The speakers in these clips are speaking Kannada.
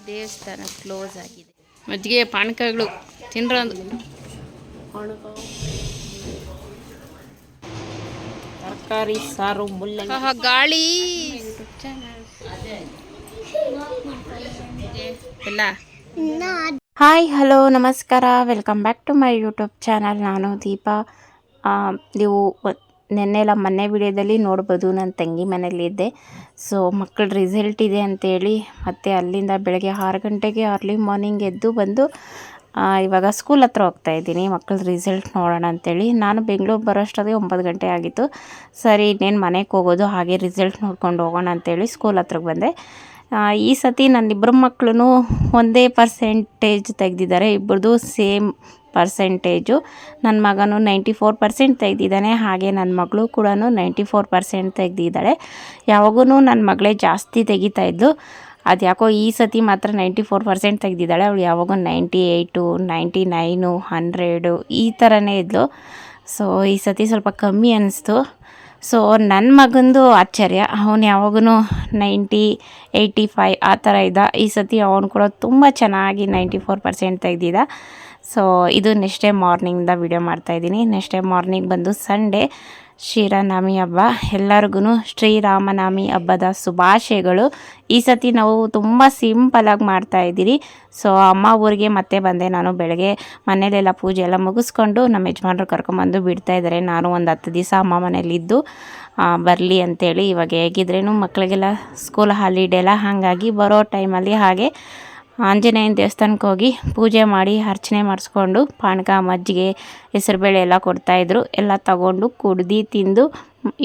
ದೇವಸ್ಥಾನ ಕ್ಲೋಸ್ ಆಗಿದೆ. ಮಜ್ಜಿಗೆ ಪಾನಕಗಳು ತಿನ್ರಂದು ತರಕಾರಿ ಸಾರು ಮುಲ್ಲಂಗಿ ಗಾಳಿ ಎಲ್ಲ. ಹಾಯ್ ಹಲೋ ನಮಸ್ಕಾರ, welcome back to my YouTube channel. ನಾನು ದೀಪಾ. ನೀವು ನೆನ್ನೆಲ್ಲ ಮೊನ್ನೆ ವಿಡಿಯೋದಲ್ಲಿ ನೋಡ್ಬೋದು, ನನ್ನ ತಂಗಿ ಮನೇಲಿದ್ದೆ. ಸೊ ಮಕ್ಕಳ ರಿಸಲ್ಟ್ ಇದೆ ಅಂತೇಳಿ ಮತ್ತು ಅಲ್ಲಿಂದ ಬೆಳಗ್ಗೆ 6 ಗಂಟೆಗೆ ಅರ್ಲಿ ಮಾರ್ನಿಂಗ್ ಎದ್ದು ಬಂದು ಇವಾಗ ಸ್ಕೂಲ್ ಹತ್ರ ಹೋಗ್ತಾಯಿದ್ದೀನಿ ಮಕ್ಕಳ ರಿಸಲ್ಟ್ ನೋಡೋಣ ಅಂಥೇಳಿ. ನಾನು ಬೆಂಗಳೂರು ಬರೋಷ್ಟೊತ್ತಿಗೆ 9 ಗಂಟೆ ಆಗಿತ್ತು. ಸರಿ ಇನ್ನೇನು ಮನೆಗೆ ಹೋಗೋದು, ಹಾಗೆ ರಿಸಲ್ಟ್ ನೋಡ್ಕೊಂಡು ಹೋಗೋಣ ಅಂಥೇಳಿ ಸ್ಕೂಲ್ ಹತ್ರಕ್ಕೆ ಬಂದೆ. ಈ ಸತಿ ನನ್ನಿಬ್ಬರು ಮಕ್ಕಳು ಒಂದೇ ಪರ್ಸೆಂಟೇಜ್ ತೆಗೆದಿದ್ದಾರೆ, ಇಬ್ಬರದು ಸೇಮ್ ಪರ್ಸೆಂಟೇಜು. ನನ್ನ ಮಗನು 94% ತೆಗೆದಿದ್ದಾನೆ, ಹಾಗೆ ನನ್ನ ಮಗಳು ಕೂಡ 94% ತೆಗೆದಿದ್ದಾಳೆ. ಯಾವಾಗೂ ನನ್ನ ಮಗಳೇ ಜಾಸ್ತಿ ತೆಗಿತಾಯಿದ್ಲು, ಅದು ಯಾಕೋ ಈ ಸತಿ ಮಾತ್ರ 94% ತೆಗೆದಿದ್ದಾಳೆ. ಅವಳು ಯಾವಾಗೂ 98, 99, 100 ಈ ಥರನೇ ಇದ್ಲು. ಸೊ ಈ ಸತಿ ಸ್ವಲ್ಪ ಕಮ್ಮಿ ಅನ್ನಿಸ್ತು. ಸೊ ನನ್ನ ಮಗಂದು ಆಶ್ಚರ್ಯ, ಅವನು ಯಾವಾಗೂ 90, 85 ಆ ಥರ ಇದ್ದ. ಈ ಸತಿ ಅವನು ಕೂಡ ತುಂಬ ಚೆನ್ನಾಗಿ 94% ತೆಗೆದಿದ್ದ. ಸೊ ಇದು ನೆಕ್ಸ್ಟ್ ಡೇ ಮಾರ್ನಿಂಗಿಂದ ವಿಡಿಯೋ ಮಾಡ್ತಾಯಿದ್ದೀನಿ. ನೆಕ್ಸ್ಟ್ ಡೇ ಮಾರ್ನಿಂಗ್ ಬಂದು ಸಂಡೇ, ಶ್ರೀರಾಮನವಮಿ ಹಬ್ಬ. ಎಲ್ಲರಿಗೂ ಶ್ರೀರಾಮನವಮಿ ಹಬ್ಬದ ಶುಭಾಶಯಗಳು. ಈ ಸತಿ ನಾವು ತುಂಬ ಸಿಂಪಲಾಗಿ ಮಾಡ್ತಾಯಿದ್ದೀರಿ. ಸೊ ಅಮ್ಮ ಊರಿಗೆ ಮತ್ತೆ ಬಂದೆ ನಾನು. ಬೆಳಗ್ಗೆ ಮನೇಲೆಲ್ಲ ಪೂಜೆ ಎಲ್ಲ ಮುಗಿಸ್ಕೊಂಡು ನಮ್ಮ ಯಜಮಾನ್ರು ಕರ್ಕೊಂಬಂದು ಬಿಡ್ತಾಯಿದ್ದಾರೆ. ನಾನು ಒಂದು 10 ದಿವಸ ಅಮ್ಮ ಮನೇಲಿದ್ದು ಬರಲಿ ಅಂಥೇಳಿ. ಇವಾಗ ಹೇಗಿದ್ರೇನು ಮಕ್ಕಳಿಗೆಲ್ಲ ಸ್ಕೂಲ್ ಹಾಲಿಡೇ ಎಲ್ಲ, ಹಾಗಾಗಿ ಬರೋ ಟೈಮಲ್ಲಿ ಹಾಗೆ ಆಂಜನೇಯನ ದೇವಸ್ಥಾನಕ್ಕೆ ಹೋಗಿ ಪೂಜೆ ಮಾಡಿ ಅರ್ಚನೆ ಮಾಡಿಸ್ಕೊಂಡು ಪಾನಕ, ಮಜ್ಜಿಗೆ, ಹೆಸರುಬೇಳೆ ಎಲ್ಲ ಕೊಡ್ತಾಯಿದ್ರು. ಎಲ್ಲ ತಗೊಂಡು ಕುಡ್ದು ತಿಂದು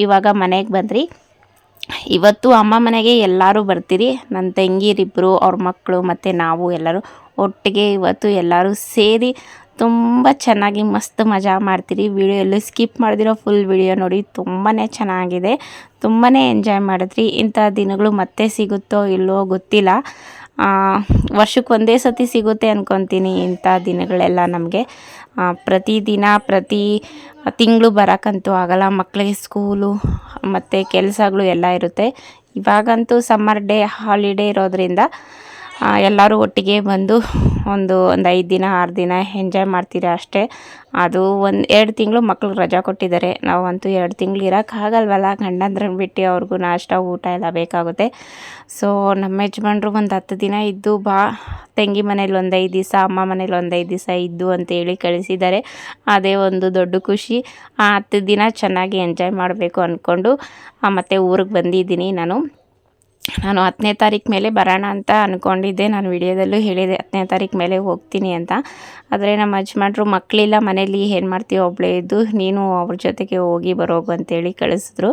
ಇವಾಗ ಮನೆಗೆ ಬಂದ್ರಿ. ಇವತ್ತು ಅಮ್ಮ ಮನೆಗೆ ಎಲ್ಲರೂ ಬರ್ತೀರಿ, ನನ್ನ ತಂಗಿರಿಬ್ಬರು, ಅವ್ರ ಮಕ್ಕಳು ಮತ್ತು ನಾವು ಎಲ್ಲರೂ ಒಟ್ಟಿಗೆ ಇವತ್ತು ಎಲ್ಲರೂ ಸೇರಿ ತುಂಬ ಚೆನ್ನಾಗಿ ಮಸ್ತ್ ಮಜಾ ಮಾಡ್ತೀರಿ. ವಿಡಿಯೋ ಎಲ್ಲೂ ಸ್ಕಿಪ್ ಮಾಡಿದಿರೋ ಫುಲ್ ವಿಡಿಯೋ ನೋಡಿ, ತುಂಬಾ ಚೆನ್ನಾಗಿದೆ, ತುಂಬಾ ಎಂಜಾಯ್ ಮಾಡಿದ್ರಿ. ಇಂಥ ದಿನಗಳು ಮತ್ತೆ ಸಿಗುತ್ತೋ ಇಲ್ಲವೋ ಗೊತ್ತಿಲ್ಲ, ವರ್ಷಕ್ಕೆ ಒಂದೇ ಸತಿ ಸಿಗುತ್ತೆ ಅಂದ್ಕೊತೀನಿ ಇಂಥ ದಿನಗಳೆಲ್ಲ ನಮಗೆ. ಪ್ರತಿದಿನ ಪ್ರತಿ ತಿಂಗಳು ಬರೋಕ್ಕಂತೂ ಆಗಲ್ಲ, ಮಕ್ಕಳಿಗೆ ಸ್ಕೂಲು ಮತ್ತು ಕೆಲಸಗಳು ಎಲ್ಲ ಇರುತ್ತೆ. ಇವಾಗಂತೂ ಸಮ್ಮರ್ ಡೇ ಹಾಲಿಡೇ ಇರೋದ್ರಿಂದ ಎಲ್ಲರೂ ಒಟ್ಟಿಗೆ ಬಂದು ಒಂದು 5 ದಿನ 6 ದಿನ ಎಂಜಾಯ್ ಮಾಡ್ತೀರಾ ಅಷ್ಟೇ. ಅದು 1-2 ತಿಂಗಳು ಮಕ್ಳಿಗೆ ರಜಾ ಕೊಟ್ಟಿದ್ದಾರೆ. ನಾವಂತೂ 2 ತಿಂಗಳು ಇರೋಕ್ಕಾಗಲ್ವಲ್ಲ, ಗಂಡಂದ್ರನ್ನ ಬಿಟ್ಟು ಅವ್ರಿಗೂ ನಾಷ್ಟ ಊಟ ಎಲ್ಲ ಬೇಕಾಗುತ್ತೆ. ಸೊ ನಮ್ಮ ಯಜಮಾನ್ರು ಒಂದು 10 ದಿನ ಇದ್ದು ಬಾ, ತಂಗಿ ಮನೇಲಿ ಒಂದು 5 ದಿವಸ, ಅಮ್ಮ ಮನೇಲಿ ಒಂದು 5 ದಿವಸ ಇದ್ದು ಅಂತೇಳಿ ಕಳಿಸಿದ್ದಾರೆ. ಅದೇ ಒಂದು ದೊಡ್ಡ ಖುಷಿ. ಆ 10 ದಿನ ಚೆನ್ನಾಗಿ ಎಂಜಾಯ್ ಮಾಡಬೇಕು ಅಂದ್ಕೊಂಡು ಮತ್ತು ಊರಿಗೆ ಬಂದಿದ್ದೀನಿ. ನಾನು 10ನೇ ತಾರೀಕು ಮೇಲೆ ಬರೋಣ ಅಂತ ಅಂದ್ಕೊಂಡಿದ್ದೆ. ನಾನು ವಿಡಿಯೋದಲ್ಲೂ ಹೇಳಿದೆ 10ನೇ ತಾರೀಕು ಮೇಲೆ ಹೋಗ್ತೀನಿ ಅಂತ. ಆದರೆ ನಮ್ಮ ಯಜಮಾನ್ರು ಮಕ್ಕಳಿಲ್ಲ ಮನೇಲಿ, ಏನು ಮಾಡ್ತೀವಿ ಒಬ್ಬಳೇ ಇದ್ದು, ನೀನು ಅವ್ರ ಜೊತೆಗೆ ಹೋಗಿ ಬರೋಗು ಅಂತೇಳಿ ಕಳಿಸಿದ್ರು.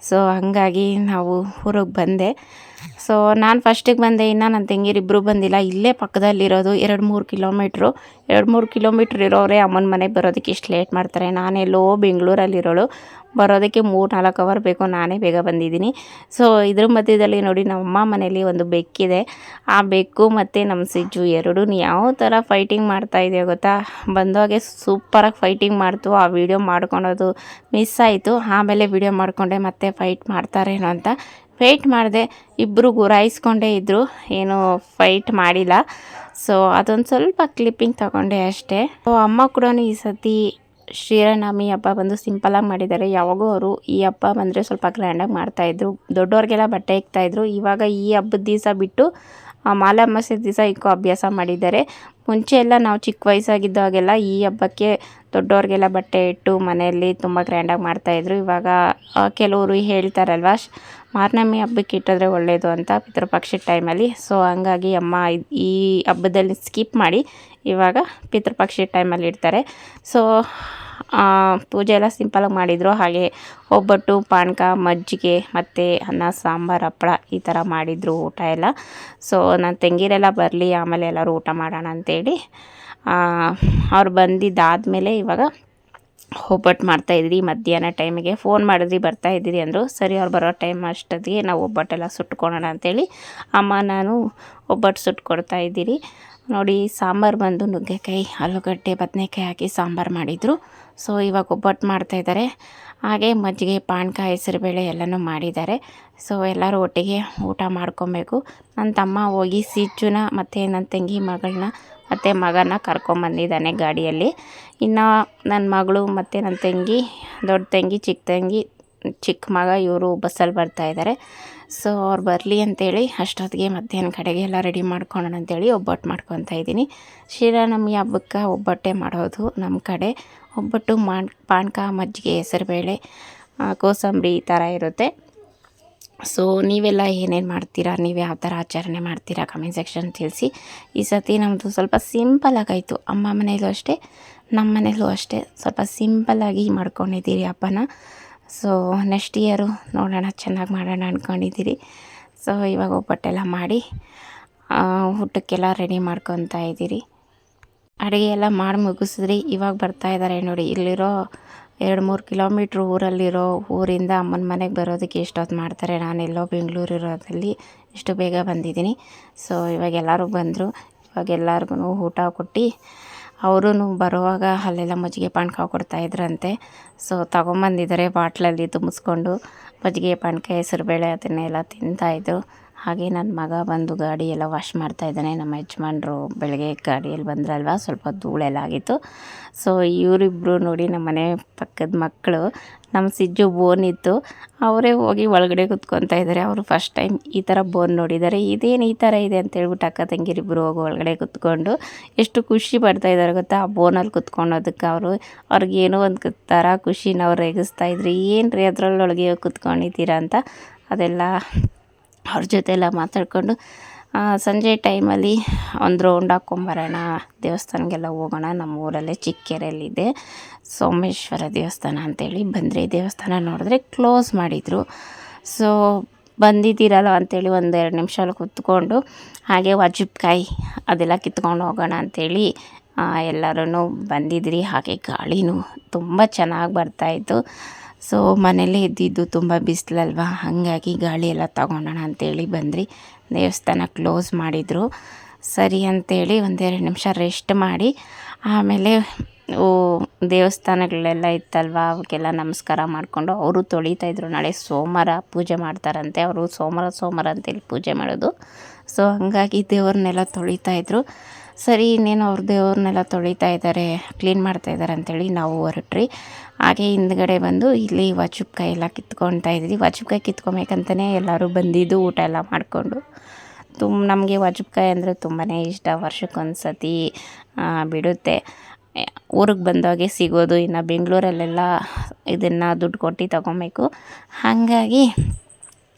ಸೊ ಹಾಗಾಗಿ ನಾವು ಊರಿಗೆ ಬಂದೆ. ಸೊ ನಾನು ಫಸ್ಟಿಗೆ ಬಂದೆ, ಇನ್ನು ನನ್ನ ತಂಗಿರಿಬ್ಬರು ಬಂದಿಲ್ಲ. ಇಲ್ಲೇ ಪಕ್ಕದಲ್ಲಿರೋದು 2-3 ಕಿಲೋಮೀಟ್ರು. 2-3 ಕಿಲೋಮೀಟ್ರ್ ಇರೋರೇ ಅಮ್ಮನ ಮನೆಗೆ ಬರೋದಕ್ಕೆ ಇಷ್ಟು ಲೇಟ್ ಮಾಡ್ತಾರೆ. ನಾನೆಲ್ಲೋ ಬೆಂಗಳೂರಲ್ಲಿರೋಳು, ಬರೋದಕ್ಕೆ 3-4 ಅವರ್ ಬೇಕು. ನಾನೇ ಬೇಗ ಬಂದಿದ್ದೀನಿ. ಸೊ ಇದ್ರ ಮಧ್ಯದಲ್ಲಿ ನೋಡಿ, ನಮ್ಮಮ್ಮ ಮನೇಲಿ ಒಂದು ಬೆಕ್ಕಿದೆ. ಆ ಬೆಕ್ಕು ಮತ್ತು ನಮ್ಮ ಸಿಜ್ಜು ಎರಡೂ ಯಾವ ಥರ ಫೈಟಿಂಗ್ ಮಾಡ್ತಾಯಿದೆ ಗೊತ್ತಾ. ಬಂದೋಗೆ ಸೂಪರಾಗಿ ಫೈಟಿಂಗ್ ಮಾಡ್ತು. ಆ ವಿಡಿಯೋ ಮಾಡ್ಕೊಳೋದು ಮಿಸ್ ಆಯಿತು. ಆಮೇಲೆ ವಿಡಿಯೋ ಮಾಡಿಕೊಂಡೆ, ಮತ್ತೆ ಫೈಟ್ ಮಾಡ್ತಾರೇನೋ ಅಂತ ವೆಯ್ಟ್ ಮಾಡಿದೆ. ಇಬ್ಬರು ಗುರಾಯಿಸ್ಕೊಂಡೇ ಇದ್ದರು, ಏನು ಫೈಟ್ ಮಾಡಿಲ್ಲ. ಸೊ ಅದೊಂದು ಸ್ವಲ್ಪ ಕ್ಲಿಪ್ಪಿಂಗ್ ತಗೊಂಡೆ ಅಷ್ಟೇ. ಸೊ ಅಮ್ಮ ಕೂಡ ಈ ಸತಿ ಶ್ರೀರಾಮನವಮಿ ಹಬ್ಬ ಬಂದು ಸಿಂಪಲಾಗಿ ಮಾಡಿದ್ದಾರೆ. ಯಾವಾಗೂ ಅವರು ಈ ಹಬ್ಬ ಬಂದರೆ ಸ್ವಲ್ಪ ಗ್ರ್ಯಾಂಡಾಗಿ ಮಾಡ್ತಾಯಿದ್ರು. ದೊಡ್ಡವ್ರಿಗೆಲ್ಲ ಬಟ್ಟೆ ಇಕ್ತಾಯಿದ್ರು. ಇವಾಗ ಈ ಹಬ್ಬದ ದಿವಸ ಬಿಟ್ಟು ಮಾಲೆ ಅಮಾವಾಸ್ಯೆ ದಿವಸ ಇಕ್ಕೋ ಅಭ್ಯಾಸ ಮಾಡಿದ್ದಾರೆ. ಮುಂಚೆ ಎಲ್ಲ ನಾವು ಚಿಕ್ಕ ವಯಸ್ಸಾಗಿದ್ದಾಗೆಲ್ಲ ಈ ಹಬ್ಬಕ್ಕೆ ದೊಡ್ಡವ್ರಿಗೆಲ್ಲ ಬಟ್ಟೆ ಇಟ್ಟು ಮನೆಯಲ್ಲಿ ತುಂಬ ಗ್ರ್ಯಾಂಡಾಗಿ ಮಾಡ್ತಾಯಿದ್ರು. ಇವಾಗ ಕೆಲವರು ಹೇಳ್ತಾರಲ್ವ, ಮಾರ್ನಮಿ ಹಬ್ಬಕ್ಕೆ ಇಟ್ಟಿದ್ರೆ ಒಳ್ಳೆಯದು ಅಂತ ಪಿತೃಪಕ್ಷದ ಟೈಮಲ್ಲಿ. ಸೊ ಹಂಗಾಗಿ ಅಮ್ಮ ಈ ಹಬ್ಬದಲ್ಲಿ ಸ್ಕಿಪ್ ಮಾಡಿ ಇವಾಗ ಪಿತೃಪಕ್ಷದ ಟೈಮಲ್ಲಿ ಇಡ್ತಾರೆ. ಸೊ ಪೂಜೆ ಎಲ್ಲ ಸಿಂಪಲಾಗಿ ಮಾಡಿದರು. ಹಾಗೆ ಒಬ್ಬಟ್ಟು, ಪಾನಕ, ಮಜ್ಜಿಗೆ ಮತ್ತು ಅನ್ನ, ಸಾಂಬಾರು, ಹಪ್ಪಳ ಈ ಥರ ಮಾಡಿದರು ಊಟ ಎಲ್ಲ. ಸೊ ನನ್ನ ತಂಗಿರೆಲ್ಲ ಬರಲಿ, ಆಮೇಲೆ ಎಲ್ಲರೂ ಊಟ ಮಾಡೋಣ ಅಂತೇಳಿ ಅವ್ರು ಬಂದಿದ್ದಾದಮೇಲೆ ಇವಾಗ ಒಬ್ಬಟ್ಟು ಮಾಡ್ತಾಯಿದ್ರಿ. ಮಧ್ಯಾಹ್ನ ಟೈಮಿಗೆ ಫೋನ್ ಮಾಡಿದ್ರಿ ಬರ್ತಾಯಿದ್ದೀರಿ ಅಂದರು. ಸರಿ ಅವ್ರು ಬರೋ ಟೈಮ್ ಅಷ್ಟೊತ್ತಿಗೆ ನಾವು ಒಬ್ಬಟ್ಟೆಲ್ಲ ಸುಟ್ಕೊಳ್ಳೋಣ ಅಂಥೇಳಿ ಅಮ್ಮ ನಾನು ಒಬ್ಬಟ್ಟು ಸುಟ್ಕೊಡ್ತಾಯಿದ್ದೀರಿ. ನೋಡಿ ಸಾಂಬಾರು ಬಂದು ನುಗ್ಗೆಕಾಯಿ, ಆಲೂಗಡ್ಡೆ, ಬದನೆಕಾಯಿ ಹಾಕಿ ಸಾಂಬಾರು ಮಾಡಿದರು. ಸೊ ಇವಾಗ ಒಬ್ಬಟ್ಟು ಮಾಡ್ತಾಯಿದ್ದಾರೆ. ಹಾಗೆ ಮಜ್ಜಿಗೆ, ಪಾನಕ, ಹೆಸರುಬೇಳೆ ಎಲ್ಲನೂ ಮಾಡಿದ್ದಾರೆ. ಸೊ ಎಲ್ಲರೂ ಒಟ್ಟಿಗೆ ಊಟ ಮಾಡ್ಕೊಬೇಕು. ನನ್ನ ತಮ್ಮ ಹೋಗಿ ಸಿಚ್ಚುನ ಮತ್ತು ನನ್ನ ತಂಗಿ ಮಗಳನ್ನ ಮತ್ತು ಮಗನ ಕರ್ಕೊಂಬಂದಿದ್ದಾನೆ ಗಾಡಿಯಲ್ಲಿ. ಇನ್ನು ನನ್ನ ಮಗಳು ಮತ್ತು ನನ್ನ ತಂಗಿ, ದೊಡ್ಡ ತಂಗಿ, ಚಿಕ್ಕ ಮಗ ಇವರು ಬಸ್ಸಲ್ಲಿ ಬರ್ತಾಯಿದ್ದಾರೆ. ಸೊ ಅವ್ರು ಬರಲಿ ಅಂತೇಳಿ ಅಷ್ಟೊತ್ತಿಗೆ ಮಧ್ಯಾಹ್ನ ಕಡೆಗೆ ಎಲ್ಲ ರೆಡಿ ಮಾಡ್ಕೊಳ್ಳೋಣ ಅಂತೇಳಿ ಒಬ್ಬಟ್ಟು ಮಾಡ್ಕೊತಾ ಇದ್ದೀನಿ. ಶ್ರೀರಾಮನವಮಿ ಹಬ್ಬಕ್ಕೆ ಒಬ್ಬಟ್ಟೆ ಮಾಡೋದು ನಮ್ಮ ಕಡೆ. ಒಬ್ಬಟ್ಟು ಪಾನಕ, ಮಜ್ಜಿಗೆ, ಹೆಸರುಬೇಳೆ, ಕೋಸಂಬರಿ ಈ ಥರ ಇರುತ್ತೆ. ಸೊ ನೀವೆಲ್ಲ ಏನೇನು ಮಾಡ್ತೀರಾ, ನೀವು ಯಾವ ಥರ ಆಚರಣೆ ಮಾಡ್ತೀರಾ ಕಮೆಂಟ್ ಸೆಕ್ಷನ್ ತಿಳಿಸಿ. ಈ ಸತಿ ನಮ್ಮದು ಸ್ವಲ್ಪ ಸಿಂಪಲಾಗಾಯಿತು. ಅಮ್ಮ ಮನೇಲೂ ಅಷ್ಟೇ, ನಮ್ಮ ಮನೇಲೂ ಅಷ್ಟೇ, ಸ್ವಲ್ಪ ಸಿಂಪಲ್ಲಾಗಿ ಮಾಡ್ಕೊಂಡಿದ್ದೀರಿ ಹಬ್ಬನ. ಸೊ ನೆಕ್ಸ್ಟ್ ಇಯರು ನೋಡೋಣ, ಚೆನ್ನಾಗಿ ಮಾಡೋಣ ಅಂದ್ಕೊಂಡಿದ್ದೀರಿ. ಸೊ ಇವಾಗ ಒಬ್ಬಟ್ಟೆಲ್ಲ ಮಾಡಿ ಊಟಕ್ಕೆಲ್ಲ ರೆಡಿ ಮಾಡ್ಕೊತಾ ಇದ್ದೀರಿ. ಅಡುಗೆ ಎಲ್ಲ ಮಾಡಿ ಮುಗಿಸಿದ್ರಿ. ಇವಾಗ ಬರ್ತಾಯಿದ್ದಾರೆ ನೋಡಿ. ಇಲ್ಲಿರೋ 2-3 ಕಿಲೋಮೀಟ್ರ್ ಊರಿಂದ ಅಮ್ಮನ ಮನೆಗೆ ಬರೋದಕ್ಕೆ ಎಷ್ಟೊತ್ತು ಮಾಡ್ತಾರೆ. ನಾನೆಲ್ಲೋ ಬೆಂಗಳೂರು ಇರೋದಲ್ಲಿ ಇಷ್ಟು ಬೇಗ ಬಂದಿದ್ದೀನಿ. ಸೊ ಇವಾಗ ಎಲ್ಲರೂ ಬಂದರು. ಇವಾಗ ಎಲ್ಲರಿಗೂ ಊಟ ಕೊಟ್ಟು ಅವರೂ ಬರುವಾಗ ಅಲ್ಲೆಲ್ಲ ಮಜ್ಜಿಗೆ ಪಾನಕ ಕೊಡ್ತಾಯಿದ್ರಂತೆ. ಸೊ ತೊಗೊಂಬಂದಿದ್ದಾರೆ ಬಾಟ್ಲಲ್ಲಿ ತುಂಬಿಸ್ಕೊಂಡು. ಮಜ್ಜಿಗೆ ಪಾನಕ, ಹೆಸರುಬೇಳೆ ಅದನ್ನೆಲ್ಲ ತಿಂತಾಯಿದ್ರು. ಹಾಗೆ ನನ್ನ ಮಗ ಬಂದು ಗಾಡಿ ಎಲ್ಲ ವಾಶ್ ಮಾಡ್ತಾಯಿದ್ದಾನೆ. ನಮ್ಮ ಯಜಮಾನ್ರು ಬೆಳಗ್ಗೆ ಗಾಡಿಯಲ್ಲಿ ಬಂದ್ರಲ್ವ, ಸ್ವಲ್ಪ ಧೂಳೆಲ್ಲ ಆಗಿತ್ತು. ಸೊ ಇವರಿಬ್ಬರು ನೋಡಿ, ನಮ್ಮ ಮನೆ ಪಕ್ಕದ ಮಕ್ಕಳು, ನಮ್ಮ ಸಿಜ್ಜು ಬೋನ್ ಇತ್ತು, ಅವರೇ ಹೋಗಿ ಒಳಗಡೆ ಕುತ್ಕೊತಾ ಇದ್ದಾರೆ. ಅವರು ಫಸ್ಟ್ ಟೈಮ್ ಈ ಥರ ಬೋನ್ ನೋಡಿದ್ದಾರೆ. ಇದೇನು ಈ ಥರ ಇದೆ ಅಂತ ಹೇಳ್ಬಿಟ್ಟು ಅಕ್ಕ ತಂಗಿರಿಬ್ಬರು ಹೋಗಿ ಒಳಗಡೆ ಕುತ್ಕೊಂಡು ಎಷ್ಟು ಖುಷಿ ಪಡ್ತಾಯಿದ್ದಾರೆ ಗೊತ್ತಾ. ಆ ಬೋನಲ್ಲಿ ಕುತ್ಕೊಳೋದಕ್ಕೆ ಅವ್ರಿಗೇನೋ ಒಂದು ಥರ ಖುಷಿನ ಅವ್ರು ರೇಗಿಸ್ತಾಯಿದ್ರು. ಏನು ರೀ ಅದರೊಳಗೆ ಕುತ್ಕೊಂಡಿದ್ದೀರಾ ಅಂತ. ಅದೆಲ್ಲ ಅವ್ರ ಜೊತೆ ಎಲ್ಲ ಮಾತಾಡಿಕೊಂಡು ಸಂಜೆ ಟೈಮಲ್ಲಿ ಒಂದು ರೌಂಡ್ ಹಾಕ್ಕೊಂಬರೋಣ, ದೇವಸ್ಥಾನಕ್ಕೆಲ್ಲ ಹೋಗೋಣ. ನಮ್ಮ ಊರಲ್ಲೇ ಚಿಕ್ಕಕೆರೆಯಲ್ಲಿದೆ ಸೋಮೇಶ್ವರ ದೇವಸ್ಥಾನ ಅಂತೇಳಿ ಬಂದರೆ, ದೇವಸ್ಥಾನ ನೋಡಿದ್ರೆ ಕ್ಲೋಸ್ ಮಾಡಿದರು. ಸೊ ಬಂದಿದ್ದೀರಲ್ಲ ಅಂಥೇಳಿ 1-2 ನಿಮಿಷ ಅಲ್ಲಿ ಕೂತ್ಕೊಂಡು ಹಾಗೆ ವಾಜಿಪ್ಕಾಯಿ ಅದೆಲ್ಲ ಕಿತ್ಕೊಂಡು ಹೋಗೋಣ ಅಂಥೇಳಿ ಎಲ್ಲರೂ ಬಂದಿದ್ರಿ. ಹಾಗೆ ಗಾಳಿನೂ ತುಂಬ ಚೆನ್ನಾಗಿ ಬರ್ತಾಯಿತ್ತು. ಸೊ ಮನೇಲೇ ಇದ್ದಿದ್ದು ತುಂಬ ಬಿಸಿಲಲ್ವ, ಹಾಗಾಗಿ ಗಾಳಿ ಎಲ್ಲ ತಗೊಳ್ಳೋಣ ಅಂಥೇಳಿ ಬಂದ್ರಿ. ದೇವಸ್ಥಾನ ಕ್ಲೋಸ್ ಮಾಡಿದರು. ಸರಿ ಅಂಥೇಳಿ 1-2 ನಿಮಿಷ ರೆಸ್ಟ್ ಮಾಡಿ ಆಮೇಲೆ ದೇವಸ್ಥಾನಗಳೆಲ್ಲ ಇತ್ತಲ್ವ, ಅವಕ್ಕೆಲ್ಲ ನಮಸ್ಕಾರ ಮಾಡಿಕೊಂಡು ಅವರು ತೊಳಿತಾಯಿದ್ರು. ನಾಳೆ ಸೋಮವಾರ ಪೂಜೆ ಮಾಡ್ತಾರಂತೆ. ಅವರು ಸೋಮವಾರ ಅಂತೇಳಿ ಪೂಜೆ ಮಾಡೋದು. ಸೊ ಹಾಗಾಗಿ ದೇವ್ರನ್ನೆಲ್ಲ ತೊಳಿತಾಯಿದ್ರು. ಸರಿ ಇನ್ನೇನು ಅವ್ರ ದೇವ್ರನ್ನೆಲ್ಲ ತೊಳಿತಾ ಇದ್ದಾರೆ, ಕ್ಲೀನ್ ಮಾಡ್ತಾಯಿದ್ದಾರೆ ಅಂಥೇಳಿ ನಾವು ಹೊರಟ್ರಿ. ಹಾಗೆ ಹಿಂದ್ಗಡೆ ಬಂದು ಇಲ್ಲಿ ವಾಜಿಪ್ಕಾಯಿ ಎಲ್ಲ ಕಿತ್ಕೊಳ್ತಾ ಇದ್ವಿ. ವಾಜಿಪ್ಕಾಯಿ ಕಿತ್ಕೊಬೇಕಂತಲೇ ಎಲ್ಲರೂ ಬಂದಿದ್ದು, ಊಟ ಎಲ್ಲ ಮಾಡಿಕೊಂಡು. ನಮಗೆ ವಾಜಿಪ್ಕಾಯಿ ಅಂದರೆ ತುಂಬಾ ಇಷ್ಟ. ವರ್ಷಕ್ಕೊಂದು ಸತಿ ಬಿಡುತ್ತೆ, ಊರಿಗೆ ಬಂದಾಗೆ ಸಿಗೋದು. ಇನ್ನು ಬೆಂಗಳೂರಲ್ಲೆಲ್ಲ ಇದನ್ನು ದುಡ್ಡು ಕೊಟ್ಟು ತಗೊಬೇಕು. ಹಾಗಾಗಿ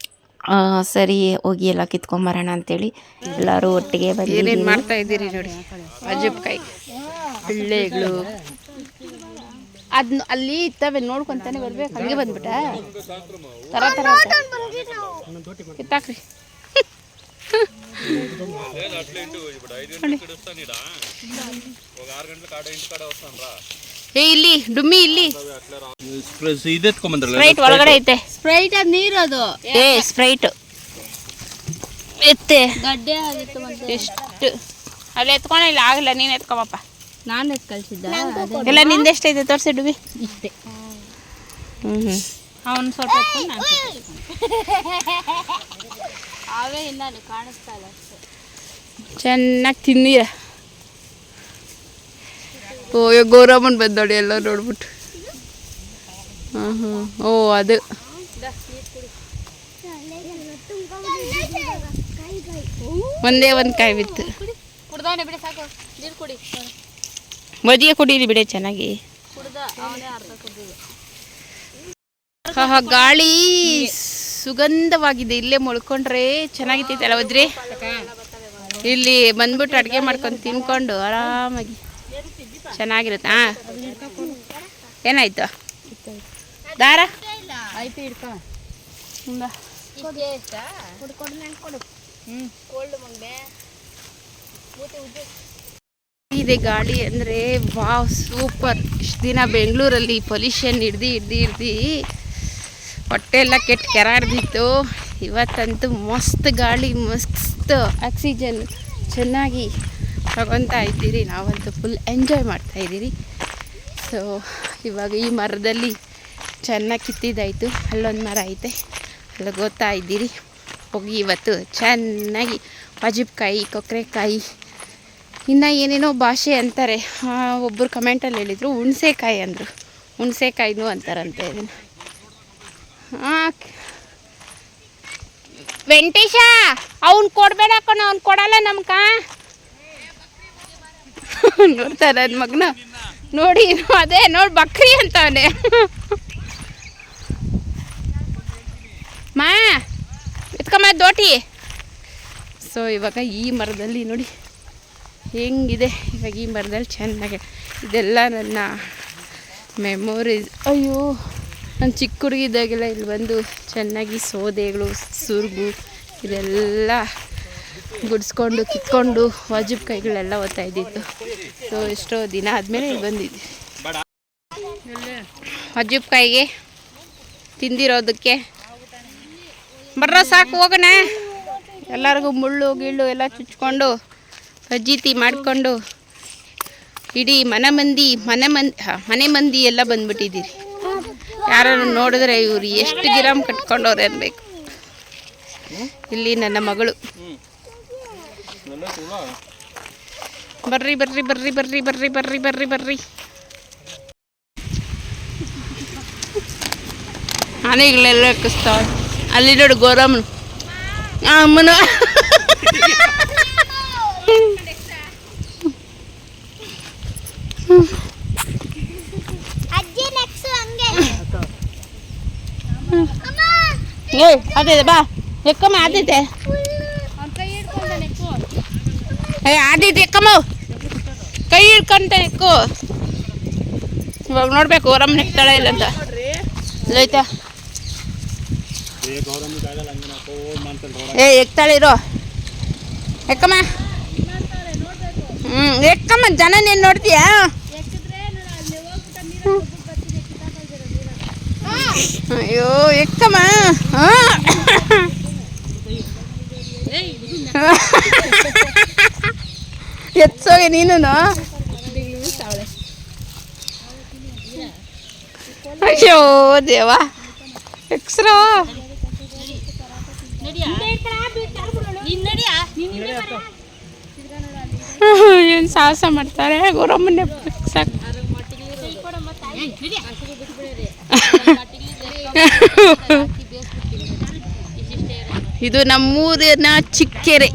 ಸರಿ ಹೋಗಿ ಎಲ್ಲ ಕಿತ್ಕೊಂಬರೋಣ ಅಂಥೇಳಿ ಎಲ್ಲರೂ ಒಟ್ಟಿಗೆ ಬಂದು ಏನೇನು ಮಾಡ್ತಾ ಇದ್ದೀರಿ ನೋಡಿ. ವಾಜಿಪ್ಕಾಯಿ ಪಿಳ್ಳೆಗಳು ಅದನ್ನ ಅಲ್ಲಿ ಇತ್ತವೆ ನೋಡ್ಕೊತಾನೆ ಬರ್ಬೇಕು. ಹಂಗೆ ಬಂದ್ಬಿಟ್ಟ ತರ ಕಿತ್ತಾಕ್ರಿ. ಏ ಇಲ್ಲಿ ಡುಮ್ಮಿ ಇಲ್ಲಿ ಸ್ಪ್ರೈಟ್ ಒಳಗಡೆ ಐತೆ. ಸ್ಪ್ರೈಟ್ ಅದು ನೀರು, ಅದು ಏ ಸ್ಪ್ರೈಟ್ ಎತ್ತೆ ಗಡ್ಡೆ ಆಗಿತ್ತು. ಎಷ್ಟು ಅಲ್ಲಿ ಎತ್ಕೊಂಡ ಇಲ್ಲ ಆಗಲ್ಲ, ನೀನು ಎತ್ಕೊಬಪ್ಪ. ನಾನು ಎತ್ ಕಳ್ಸಿದ್ದ ಎಲ್ಲ ನಿಂದೆಷ್ಟೈತೆ ತೋರಿಸಿ ಡುಮ್ಮಿ. ಇಷ್ಟೇ. ಅವನು ಸ್ವಲ್ಪ ಎತ್ಕೊಂಡು ನಾನು ಅವೇ ಇಲ್ಲ ಕಾಣಿಸ್ತಾ ಇಲ್ಲ ಅಷ್ಟೇ. ಚೆನ್ನಾಗಿ ತಿನ್ನೀರ. ಓ ಗೌರಮ್ಮನ್ ಬಂದ್ ನೋಡಿ ಎಲ್ಲ ನೋಡ್ಬಿಟ್ಟು. ಓ ಅದು ಒಂದೇ ಒಂದು ಕಾಯಿ ಬಿತ್ತು. ಕುಡ್ದವನೇ ಬಿಡಿ, ಸಾಕು ನೀರು ಕುಡಿ. ಮಜ್ಜಿಗೆ ಕುಡೀರಿ ಬಿಡಿ ಚೆನ್ನಾಗಿ. ಕುಡ್ದ ಅವನೇ ಅರ್ಧ ಕುಡ್ದಿದೆ. ಗಾಳಿ ಸುಗಂಧವಾಗಿದೆ. ಇಲ್ಲೇ ಮೊಳ್ಕೊಂಡ್ರೆ ಚೆನ್ನಾಗಿತ್ತಲ್ಲ ವಜ್ರಿ. ಇಲ್ಲಿ ಬಂದ್ಬಿಟ್ಟು ಅಡುಗೆ ಮಾಡ್ಕೊಂಡು ತಿನ್ಕೊಂಡು ಆರಾಮಾಗಿ ಚೆನ್ನಾಗಿರುತ್ತೆ. ಹಾಂ ಏನಾಯ್ತು ದಾರ ಆಯ್ತು ಹಿಡ್ಕೊ. ಇದೆ ಗಾಳಿ ಅಂದರೆ ವಾವ್ ಸೂಪರ್. ಇಷ್ಟು ದಿನ ಬೆಂಗಳೂರಲ್ಲಿ ಪೊಲ್ಯೂಷನ್ ಹಿಡ್ದು ಹೊಟ್ಟೆ ಎಲ್ಲ ಕೆಟ್ಟ ಕೆರಾಡ್ದಿತ್ತು. ಇವತ್ತಂತೂ ಮಸ್ತ್ ಗಾಳಿ, ಮಸ್ತ್ ಆಕ್ಸಿಜನ್ ಚೆನ್ನಾಗಿ ತಗೊತಾ ಇದ್ದೀರಿ. ನಾವಂತೂ ಫುಲ್ ಎಂಜಾಯ್ ಮಾಡ್ತಾಯಿದ್ದೀರಿ. ಸೊ ಇವಾಗ ಈ ಮರದಲ್ಲಿ ಚೆನ್ನಾಗಿ ಕಿತ್ತಿದ್ದಾಯಿತು. ಅಲ್ಲೊಂದು ಮರ ಐತೆ, ಎಲ್ಲ ಗೊತ್ತಾ ಇದ್ದೀರಿ. ಹೋಗಿ ಇವತ್ತು ಚೆನ್ನಾಗಿ ವಾಜಿಬ್ಕಾಯಿ, ಕೊಕ್ಕರೆಕಾಯಿ, ಇನ್ನು ಏನೇನೋ ಭಾಷೆ ಅಂತಾರೆ. ಒಬ್ಬರು ಕಮೆಂಟಲ್ಲಿ ಹೇಳಿದರು ಹುಣಸೆಕಾಯಿ ಅಂದರು. ಹುಣಸೆಕಾಯಿನೂ ಅಂತಾರಂತೆ ಇದನ್ನು. ವೆಂಕಟೇಶ ಅವ್ನು ಕೊಡಬೇಡ ಕಣೋ, ಅವ್ನು ಕೊಡಲ್ಲ ನಮ್ಕ. ನೋಡ್ತಾ ನನ್ನ ಮಗನ ನೋಡಿ, ಅದೇ ನೋಡಿ ಬಕ್ರಿ ಅಂತವನೇ. ಮಾ ಎತ್ಕಮ್ಮ ದೋಟಿ. ಸೊ ಇವಾಗ ಈ ಮರದಲ್ಲಿ ನೋಡಿ ಹೆಂಗಿದೆ. ಇವಾಗ ಈ ಮರದಲ್ಲಿ ಚೆನ್ನಾಗಿ ಇದೆಲ್ಲ ನನ್ನ ಮೆಮೊರೀಸ್. ಅಯ್ಯೋ, ನಾನು ಚಿಕ್ಕ ಹುಡುಗಿದ್ದಾಗೆಲ್ಲ ಇಲ್ಲಿ ಬಂದು ಚೆನ್ನಾಗಿ ಸೌದೆಗಳು, ಸುರ್ಗು ಇದೆಲ್ಲ ಗುಡಿಸ್ಕೊಂಡು ಕಿತ್ಕೊಂಡು ವಾಜಿಬ್ಕಾಯಿಗಳೆಲ್ಲ ಓದ್ತಾ ಇದ್ದಿತ್ತು. ಸೊ ಎಷ್ಟೋ ದಿನ ಆದಮೇಲೆ ಇಲ್ಲಿ ಬಂದಿದ್ದೆ ವಾಜಿಬ್ಕಾಯಿಗೆ ತಿಂದಿರೋದಕ್ಕೆ. ಬರ್ರ ಸಾಕು ಹೋಗೋಣ. ಎಲ್ಲರಿಗೂ ಮುಳ್ಳು ಗಿಳ್ಳು ಎಲ್ಲ ಚುಚ್ಕೊಂಡು ಫಜೀತಿ ಮಾಡಿಕೊಂಡು ಇಡೀ ಮನೆ ಮಂದಿ ಎಲ್ಲ ಬಂದ್ಬಿಟ್ಟಿದ್ದೀರಿ. ಯಾರನ್ನು ನೋಡಿದ್ರೆ ಇವ್ರು ಎಷ್ಟು ಗಿರಾಮ್ ಕಟ್ಕೊಂಡವ್ರು ಅನ್ಬೇಕು. ಇಲ್ಲಿ ನನ್ನ ಮಗಳು. ಬರ್ರಿ ಬರ್ರಿ ಬರ್ರಿ ಬರ್ರಿ ಬರ್ರಿ ಬರ್ರಿ ಬರ್ರಿ ಬರ್ರಿ. ಆನೆಗಳೆಲ್ಲ ಕಸ್ತಾವ. ಅಲ್ಲಿ ನೋಡು ಗೋರಮ್ಮನು ಅಮ್ಮನ. ಅದೇ ಬಾ ಎಕ್ಕಮ್ಮ ಆದೈತೆ. ಆದೈತೆ ಎಕ್ಕಮ್ಮ, ಕೈ ಹಿಡ್ಕೊಂತ ಎಕ್ಕು. ಇವಾಗ ನೋಡ್ಬೇಕು ಗೋರಮ್ಮ ನೆಕ್ತಾಳೆ ಇಲ್ಲ ಅಂತ. ಆಯ್ತಾ ಎಕ್ತಾಳೆ ಇರೋ ಎಕ್ಕಮ್ಮ. ಎಕ್ಕಮ್ಮ, ಜನ ನೀನು ನೋಡ್ತೀಯಾ? ಅಯ್ಯೋ ಎಕ್ಕಮ್ಮ. ಎತ್ಸೋಗೆ ನೀನು. ಅಯ್ಯೋ ದೇವಾ, ಎಕ್ಸ್ರೋ ಏನು ಸಾಹಸ ಮಾಡ್ತಾರೆ ಗೋರಮ್ಮನ್ನೇ ಸಾಕು. ಇದು ನಮ್ಮೂರಿನ ಚಿಕ್ಕೆರೆ,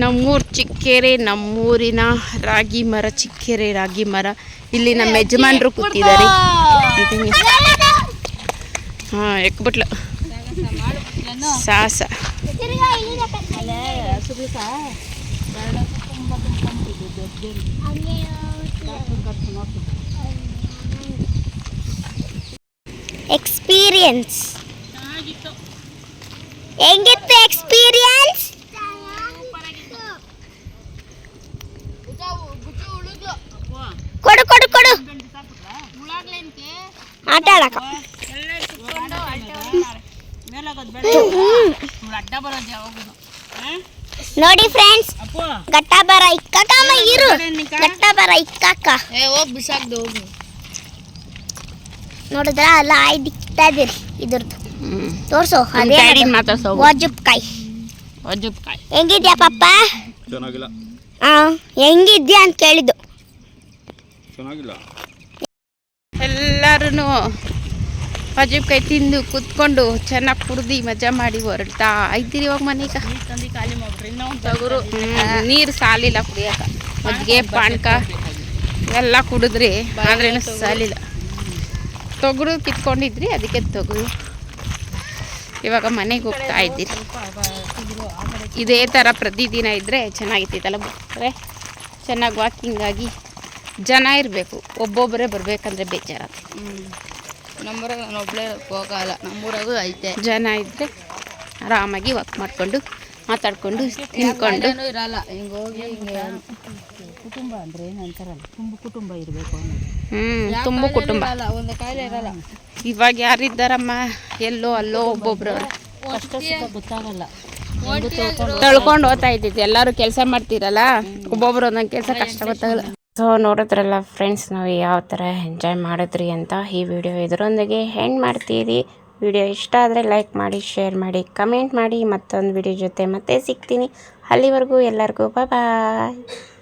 ನಮ್ಮೂರು ಚಿಕ್ಕೆರೆ, ನಮ್ಮೂರಿನ ರಾಗಿ ಮರ, ಚಿಕ್ಕೆರೆ ರಾಗಿ ಮರ. ಇಲ್ಲಿ ನಮ್ಮ ಯಜಮಾನ್ರು ಕೂತಿದ್ದಾರೆ. ಹಾಂ ಎಕ್ಬಿಟ್ಲು ಸಾಹಸ. ಎಕ್ಸ್ಪೀರಿಯನ್ಸ್ ಹೆಂಗಿತ್ತು? ಎಕ್ಸ್ಪೀರಿಯನ್ಸ್ ಕೊಡು ಕೊಡು ಕೊಡು ಆಟ ಆಡಕ. ನೋಡಿ ಫ್ರೆಂಡ್ಸ್, ಗಟ್ಟ ಬರ ಇಕ್ಕಮ್ಮ ಇರು, ಗಟ್ಟ ಬರ ಇಕ್ಕಕ್ಕ ನೋಡಿದ್ರ ಅಲ್ಲ ಆಯ್ದಿಕ್ತಾ ಇದೀರಿ. ಇದ್ರದ್ದು ತೋರ್ಸು. ವಾಜಿಬ್ಕಾಯಿ ಹೆಂಗಿದ್ಯಾ ಪಪ್ಪ? ಚೆನ್ನಾಗಿಲ್ಲ. ಹೆಂಗಿದ್ಯಾ ಅಂತ ಕೇಳಿದ್ದು. ಎಲ್ಲರೂ ವಾಜಿಬ್ಕಾಯಿ ತಿಂದು ಕುತ್ಕೊಂಡು ಚೆನ್ನಾಗಿ ಕುಡ್ದು ಮಜಾ ಮಾಡಿ ಹೊರಡ್ತಾ ಇದ್ದೀರಿ. ಇವಾಗ ಮನೆಗೆ ತಗುರು ನೀರು ಸಾಲಿಲ್ಲ ಕುಡಿಯಕ. ಮಜ್ಜಿಗೆ ಪಾನಕ ಎಲ್ಲ ಕುಡಿದ್ರಿ ಆದ್ರೇನು ಸಾಲಿಲ್ಲ. ತೊಗರು ಕಿತ್ಕೊಂಡಿದ್ರಿ, ಅದಕ್ಕೆ ತೊಗರು. ಇವಾಗ ಮನೆಗೆ ಹೋಗ್ತಾ ಇದ್ದೀರಿ. ಇದೇ ಥರ ಪ್ರತಿದಿನ ಇದ್ದರೆ ಚೆನ್ನಾಗಿತ್ತಲ್ಲ. ಬಿಟ್ಟರೆ ಚೆನ್ನಾಗಿ ವಾಕಿಂಗಾಗಿ ಜನ ಇರಬೇಕು. ಒಬ್ಬೊಬ್ಬರೇ ಬರಬೇಕಂದ್ರೆ ಬೇಜಾರಾಗ್ತದೆ. ನಮ್ಮೂರಾಗ ನಾನು ಒಬ್ಬಳೇ ಹೋಗಲ್ಲ. ನಮ್ಮೂರಾಗೂ ಐತೆ ಜನ ಇದ್ದರೆ ಆರಾಮಾಗಿ ವಾಕ್ ಮಾಡಿಕೊಂಡು ಮಾತಾಡ್ಕೊಂಡು ತಿನ್ಕೊಂಡು ಇರಲ್ಲ. ಹಿಂಗೆ ಹೋಗಿ ಹಿಂಗೆ ಕುಟುಂಬ ಅಂದರೆ ಏನಂತಾರಲ್ಲ, ತುಂಬ ಕುಟುಂಬ ಇರಬೇಕು. ತುಂಬ ಕುಟುಂಬ. ಒಂದು ಕಾಯಿಲೆ ಇರಲ್ಲ. ಇವಾಗ ಯಾರಿದ್ದಾರಮ್ಮ? ಎಲ್ಲೋ ಅಲ್ಲೋ ಒಬ್ಬೊಬ್ರು ಕಷ್ಟ ಸುಖ ಗೊತ್ತಾಗಲ್ಲ. ತಳ್ಕೊಂಡು ಹೋಗ್ತಾ ಇದ್ದಿದ್ದು. ಎಲ್ಲರೂ ಕೆಲಸ ಮಾಡ್ತೀರಲ್ಲ, ಒಬ್ಬೊಬ್ರು ಒಂದೊಂದು ಕೆಲಸ ಕಷ್ಟ ಗೊತ್ತಾಗಲ್ಲ. ಸೊ ನೋಡಿದ್ರಲ್ಲ ಫ್ರೆಂಡ್ಸ್, ನಾವು ಯಾವ ಥರ ಎಂಜಾಯ್ ಮಾಡಿದ್ರಿ ಅಂತ. ಈ ವಿಡಿಯೋ ಇದರೊಂದಿಗೆ ಎಂಡ್ ಮಾಡ್ತೀರಿ. ವಿಡಿಯೋ ಇಷ್ಟ ಆದರೆ ಲೈಕ್ ಮಾಡಿ, ಶೇರ್ ಮಾಡಿ, ಕಮೆಂಟ್ ಮಾಡಿ. ಮತ್ತೊಂದು ವಿಡಿಯೋ ಜೊತೆ ಮತ್ತೆ ಸಿಗ್ತೀನಿ. ಅಲ್ಲಿವರೆಗೂ ಎಲ್ಲರಿಗೂ ಬಾಯ್.